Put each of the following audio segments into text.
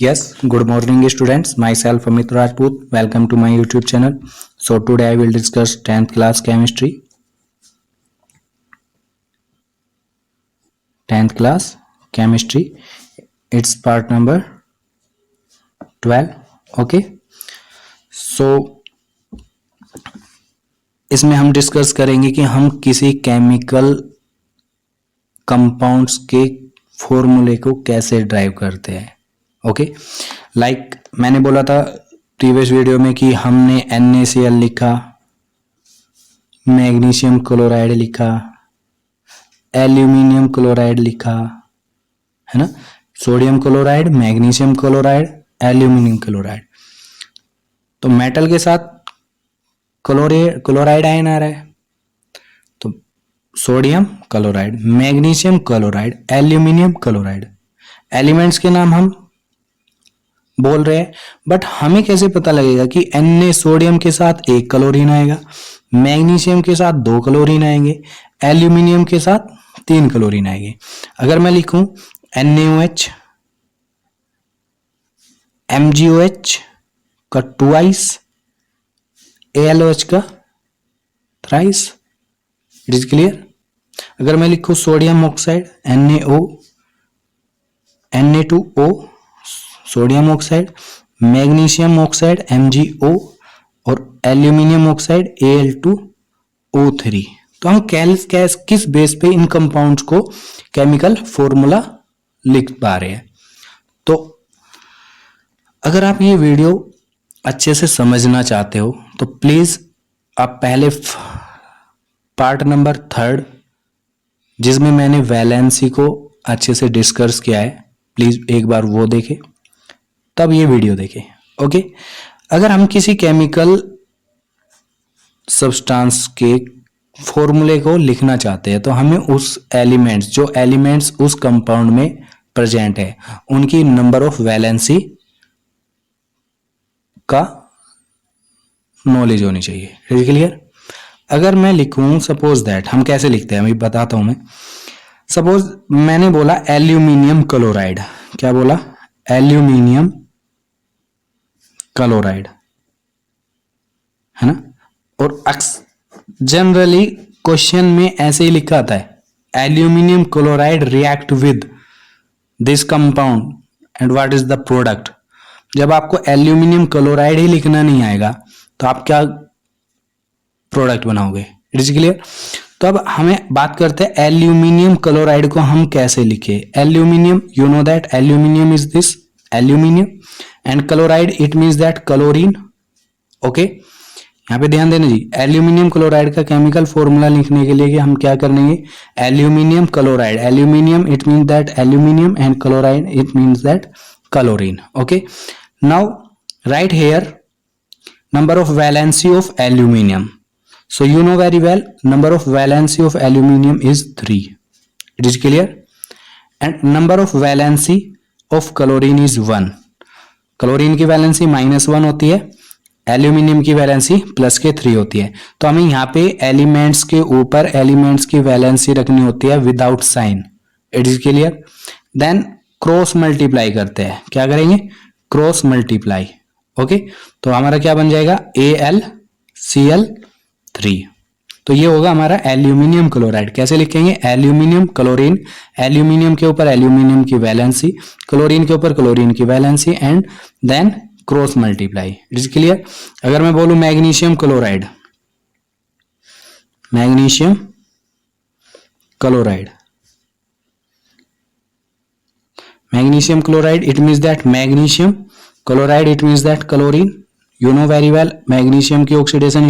Yes, good morning students. Myself Amit Rajput. Welcome to my YouTube channel. So today I will discuss 10th class chemistry. 10th class chemistry. It's part number 12. Okay. So इसमें हम discuss करेंगे कि हम किसी chemical compounds के फॉर्मूले को कैसे ड्राइव करते हैं. ओके, लाइक मैंने बोला था प्रीवियस वीडियो में कि हमने NaCl लिखा, मैग्नीशियम क्लोराइड लिखा, एल्यूमिनियम क्लोराइड लिखा, है ना, sodium chloride, magnesium chloride, aluminium chloride. तो मेटल के साथ क्लोराइड आयन आ रहा है, तो sodium chloride, magnesium chloride, aluminium chloride. Elements के नाम हम बोल रहे हैं, बट हमें कैसे पता लगेगा कि Na सोडियम के साथ 1 क्लोरीन आएगा, मैग्नीशियम के साथ 2 क्लोरीन आएंगे, एल्यूमिनियम के साथ 3 क्लोरीन आएंगे. अगर मैं लिखूं NaOH, MgOH का ट्वाइस, AlOH का थ्राइस. It is clear. अगर मैं लिखूं sodium oxide NaO, Na2O sodium oxide, magnesium oxide MgO और एल्यूमिनियम ऑक्साइड Al2O3. तो हम किस बेस पे इन कंपाउंड्स को केमिकल फॉर्मूला लिख पा रहे हैं. तो अगर आप ये वीडियो अच्छे से समझना चाहते हो तो प्लीज आप पहले पार्ट नंबर 3 जिसमें मैंने वैलेंसी को अच्छे से डिस्कस किया है, प्लीज एक बार वो देखें, तब ये वीडियो देखें. ओके, अगर हम किसी केमिकल सब्सटेंस के फॉर्मूले को लिखना चाहते हैं तो हमें उस एलिमेंट्स उस कंपाउंड में प्रेजेंट है उनकी नंबर ऑफ वैलेंसी का नॉलेज होनी चाहिए. Is clear. अगर मैं लिखूं सपोज दैट, हम कैसे लिखते हैं अभी बताता हूं मैं. सपोज मैंने बोला एल्यूमिनियम क्लोराइड. क्या बोला? एल्यूमिनियम क्लोराइड, है ना. और जनरली क्वेश्चन में ऐसे ही लिखा आता है, aluminium chloride react with this compound and what is the product. जब आपको एल्यूमिनियम क्लोराइड ही लिखना नहीं आएगा तो आप क्या प्रोडक्ट बनाओगे. It is clear. तो अब हमें बात करते हैं एल्यूमिनियम क्लोराइड को हम कैसे लिखे. Aluminium, you know that aluminium is this aluminium and chloride it means that chlorine. Okay, यहाँ पे ध्यान देना जी. एल्यूमिनियम क्लोराइड का केमिकल फॉर्मूला लिखने के लिए कि हम क्या करेंगे, aluminium chloride, aluminium it means that aluminium and chloride it means that chlorine. Okay, now right here number of valency of aluminium. So you know very well number of valency of aluminium is 3. It is clear. And number of valency of chlorine is 1. Chlorine की valency -1 होती है, aluminium की valency plus के 3 होती है. तो हमें यहाँ पे एलिमेंट्स के ऊपर एलिमेंट्स की वैलेंसी रखनी होती है without sign. It is clear. Then cross multiply करते हैं. क्या करेंगे? Cross multiply. ओके, तो हमारा क्या बन जाएगा, AlCl3. तो ये होगा हमारा एल्यूमिनियम क्लोराइड. कैसे लिखेंगे? एल्यूमिनियम क्लोरीन, एल्यूमिनियम के ऊपर एल्यूमिनियम की वैलेंसी, क्लोरीन के ऊपर क्लोरीन की valency and then cross multiply. It is clear. अगर मैं बोलूं magnesium chloride, magnesium chloride, magnesium chloride it means that magnesium, chloride it means that chlorine. You know very well magnesium की oxidation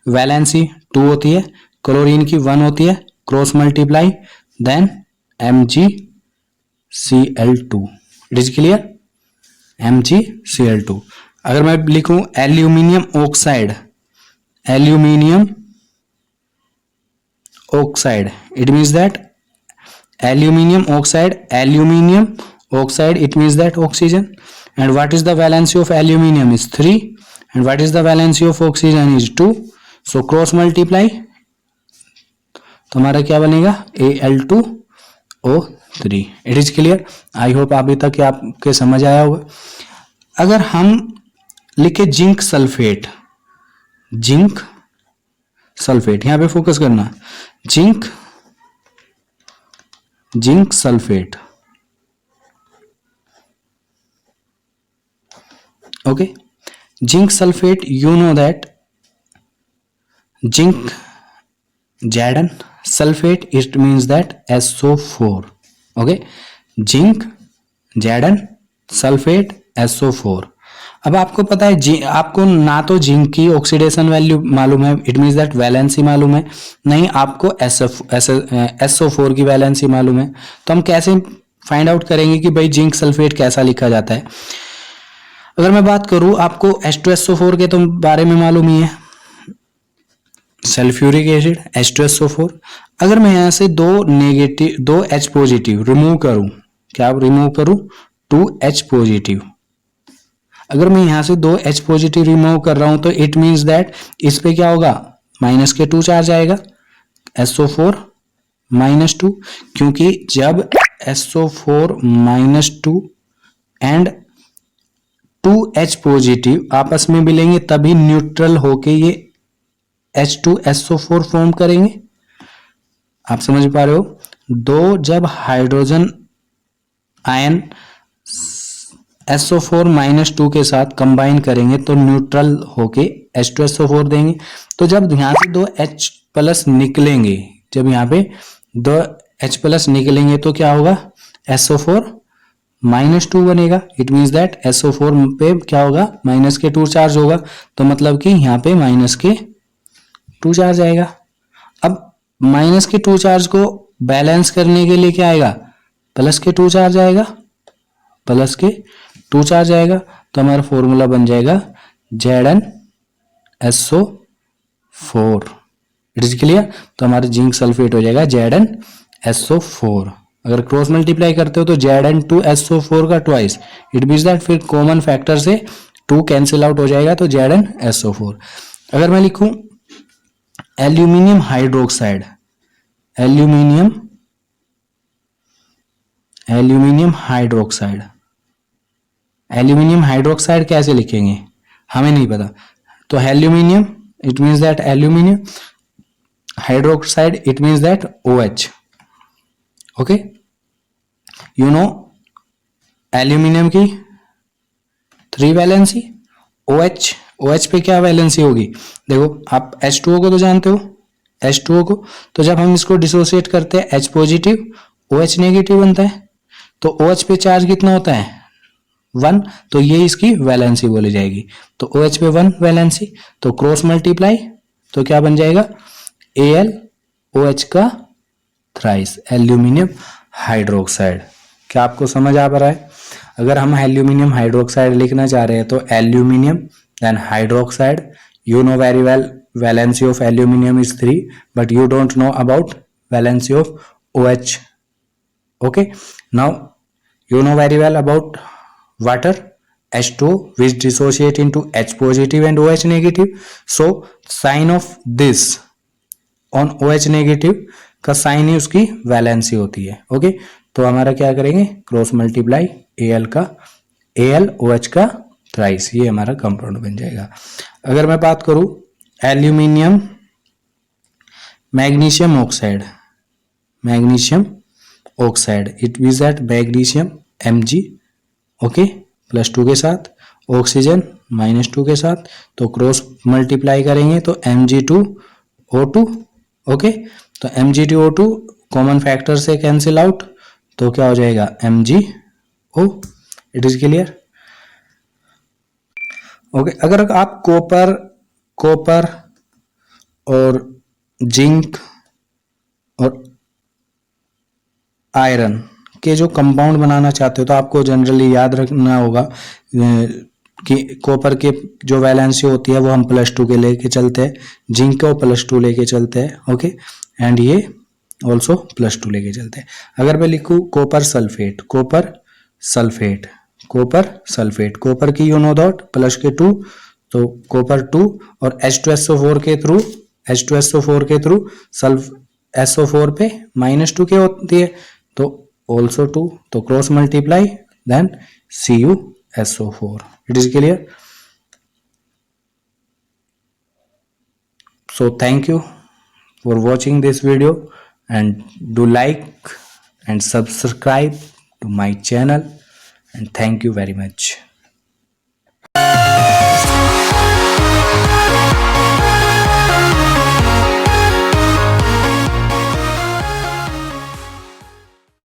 valency 2 होती है, chlorine की 1 होती है. Cross multiply then MgCl2. It is clear. MgCl2. अगर मैं लिखूं aluminium oxide, aluminium oxide it means that aluminium oxide, aluminium oxide it means that oxygen. And what is the valency of aluminium is 3 and what is the valency of oxygen is 2. So cross multiply, तो हमारा क्या बनेगा, Al2O 3। It is clear. I hope अभी तक आपके समझ आया होगा। अगर हम लिखे जिंक सल्फेट, जिंक सल्फेट, यहां पे फोकस करना, zinc sulphate, okay. Zinc sulphate, you know that zinc Zn sulfate, it means that SO4, okay, zinc Zn sulphate SO4। अब आपको पता है आपको ना तो जिंक की ऑक्सीडेशन वैल्यू मालूम है, इट मीन्स दैट वैलेंसी मालूम है, नहीं आपको SO4 की वैलेंसी मालूम है। तो हम कैसे फाइंड आउट करेंगे कि भाई जिंक सल्फेट कैसा लिखा जाता है। अगर मैं बात करूं, आपको H2SO4 के तो बारे में मालूम ही है, सल्फ्यूरिक एसिड H2SO4। अगर मैं यहां से दो H पॉजिटिव रिमूव करूं, क्या रिमूव करूं, 2H पॉजिटिव। अगर मैं यहां से 2H पॉजिटिव रिमूव कर रहा हूं तो इट मींस दैट इस पे क्या होगा, माइनस के 2 चार्ज आएगा, SO4 -2, क्योंकि जब SO4 -2 एंड 2H पॉजिटिव आपस में मिलेंगे तभी न्यूट्रल होके ये H2SO4 फॉर्म करेंगे। आप समझ पा रहे हो, दो जब हाइड्रोजन आयन SO4 -2 के साथ कंबाइन करेंगे तो न्यूट्रल होके H2SO4 देंगे। तो जब यहां से दो H प्लस निकलेंगे, जब यहाँ पे दो H प्लस निकलेंगे तो क्या होगा, SO4 -2 बनेगा। इट मीन्स दैट SO4 पे क्या होगा, माइनस के 2 चार्ज होगा, तो मतलब कि यहाँ पे माइनस के 2 चार्ज आएगा। अब माइनस के 2 चार्ज को बैलेंस करने के लिए क्या आएगा, प्लस के 2 चार्ज आएगा, प्लस के 2 चार्ज आएगा। तो हमारा फॉर्मूला बन जाएगा ZnSO4। It is clear. तो हमारा जिंक सल्फेट हो जाएगा ZnSO4। अगर क्रॉस मल्टीप्लाई करते हो तो Zn2SO4 का ट्वाइस, इट मीन्स दैट फिर कॉमन फैक्टर से 2 कैंसिल आउट हो जाएगा, तो ZnSO4। अगर मैं लिखूं aluminium hydroxide, aluminium hydroxide, aluminium hydroxide कैसे लिखेंगे हमें नहीं पता, तो aluminium it means that aluminium, hydroxide it means that OH, okay. You know aluminium की 3 वैलेंसी, OH पे क्या वैलेंसी होगी, देखो आप H2O को तो जानते हो, H2O को, तो जब हम इसको डिसोसिएट करते हैं H पॉजिटिव OH नेगेटिव बनता है, तो OH पे चार्ज कितना होता है 1, तो ये इसकी वैलेंसी बोली जाएगी। तो OH पे 1 वैलेंसी, तो क्रॉस मल्टीप्लाई तो क्या बन जाएगा AlOH का थ्राइस, एल्यूमिनियम हाइड्रोक्साइड। क्या आपको समझ आ रहा है। अगर हम एल्यूमिनियम हाइड्रोक्साइड लिखना चाह रहे हैं तो aluminium then hydroxide, you know very well valency of aluminum is 3 but you don't know about valency of OH, okay। Now you know very well about water H2O which dissociate into H positive and OH negative, so sign of this on OH negative का sign ही उसकी valency होती है, okay. तो हमारा क्या करेंगे, cross multiply AlOH का thrice, ये हमारा कंपाउंड बन जाएगा। अगर मैं बात करूं aluminium magnesium oxide, it means that magnesium Mg, okay, +2 के साथ, ऑक्सीजन -2 के साथ, तो क्रॉस मल्टीप्लाई करेंगे तो Mg2O2, ओके। तो Mg2O2 कॉमन फैक्टर से कैंसिल आउट, तो क्या हो जाएगा MgO। It is clear, okay. अगर आप कॉपर और जिंक और आयरन के जो कंपाउंड बनाना चाहते हो तो आपको जनरली याद रखना होगा कि कॉपर के जो वैलेंसी होती है वो हम +2 के लेके चलते हैं, जिंक को +2 लेके चलते हैं, ओके, एंड ये ऑल्सो +2 लेके चलते हैं। अगर मैं लिखूं कॉपर सल्फेट, कॉपर की यू नो डॉट +2, तो कॉपर 2 और H2SO4 के थ्रू SO4 पे -2 क्या होती है, तो also 2, तो cross multiply, then CuSO4. It is clear? So thank you for watching this video, and do like and subscribe to my channel, and thank you very much.